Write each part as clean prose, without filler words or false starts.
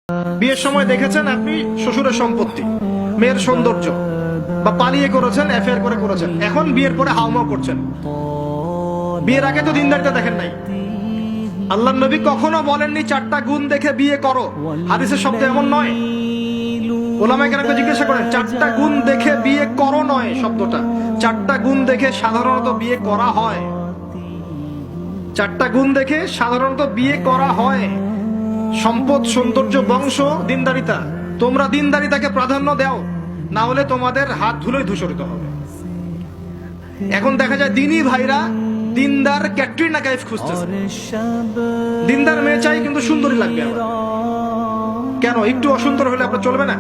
বিয়ের সময় দেখেছেন আপনি শ্বশুরের সম্পত্তি, মেয়ের সৌন্দর্য, বা পালিয়ে করেছেন, অ্যাফেয়ার করে করেছেন, এখন বিয়ের পরে হাউমাউ করছেন। বিয়ের আগে তো দিনদারিতা দেখেন নাই। আল্লাহর নবী কখনো বলেননি 4টা গুণ দেখে বিয়ে করো, হাদিসের শব্দ এমন নয়। ওলামায়ে কেরামকে জিজ্ঞাসা করেন 4টা গুণ দেখে বিয়ে করো নয় শব্দটা, 4টা গুণ দেখে সাধারণত বিয়ে করা হয়। 4টা গুণ দেখে সাধারণত বিয়ে করা হয়। সম্পদ, সৌন্দর্য, বংশ, দিনদারিতা। তোমরা দিনদারিতাকে প্রাধান্য দাও, না হলে তোমাদের হাত ধুলোয় ধূসরিত হবে। এখন দেখা যায় দিনী ভাইরা দিনদার ক্যাটরিনা কাইফ খুঁজতেছে। দিনদার মেয়ে চাই কিন্তু সুন্দরী লাগবে আমার। কেন? একটু অসুন্দর হলে আপনার চলবে না?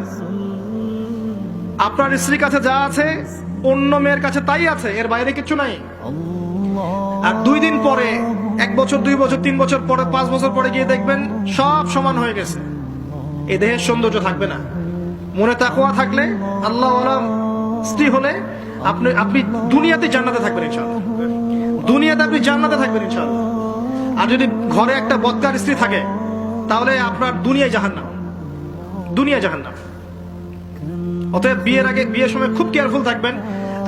আপনার স্ত্রীর কাছে যা আছে অন্য মেয়ের কাছে তাই আছে, এর বাইরে কিছু নাই। আর 2 দিন পরে, 1 বছর, 2 বছর, 3 বছর পরে, 5 বছর পরে গিয়ে দেখবেন সব সমান হয়ে গেছে। এই দেহের সৌন্দর্য থাকবে না। মনে তাকওয়া থাকলে, আল্লাহওয়ালা স্ত্রী হলে আপনি দুনিয়াতে জান্নাতে থাকবেন ইনশাআল্লাহ। দুনিয়াতে আপনি জান্নাতে থাকবেন ইনশাআল্লাহ। আর যদি ঘরে একটা বদকার স্ত্রী থাকে, তাহলে আপনার দুনিয়ায় জাহান্নাম, দুনিয়া জাহান্নাম। অতএব বিয়ের আগে, বিয়ের সময় খুব কেয়ারফুল থাকবেন।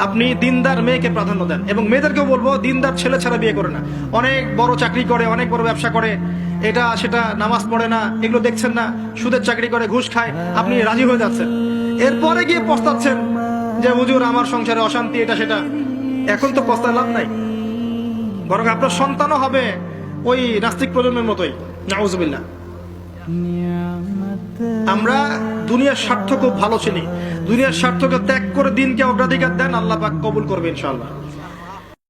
আপনি দিনদার মেয়েকে প্রাধান্য দেন, এবং মেয়েদেরকেও বলবো দিনদার ছেলে ছাড়া বিয়ে করে না। অনেক বড় চাকরি করে, অনেক বড় ব্যবসা করে, এটা সেটা, নামাজ পড়ে না, এগুলো দেখছেন না, সুদের চাকরি করে, ঘুষ খায়, আপনি রাজি হয়ে যাচ্ছেন। এরপরে গিয়ে পস্তাচ্ছেন যে হুজুর আমার সংসারে অশান্তি, এটা সেটা। এখন তো পস্তায় লাভ নাই, বরং আপনার সন্তানও হবে ওই নাস্তিক প্রজন্মের মতোই। নাউজুবিল্লাহ। আমরা দুনিয়ার স্বার্থ খুব ভালো চিনি। দুনিয়ার স্বার্থকে ত্যাগ করে দিনকে অগ্রাধিকার দেন, আল্লাহ পাক কবুল করবে ইনশাআল্লাহ।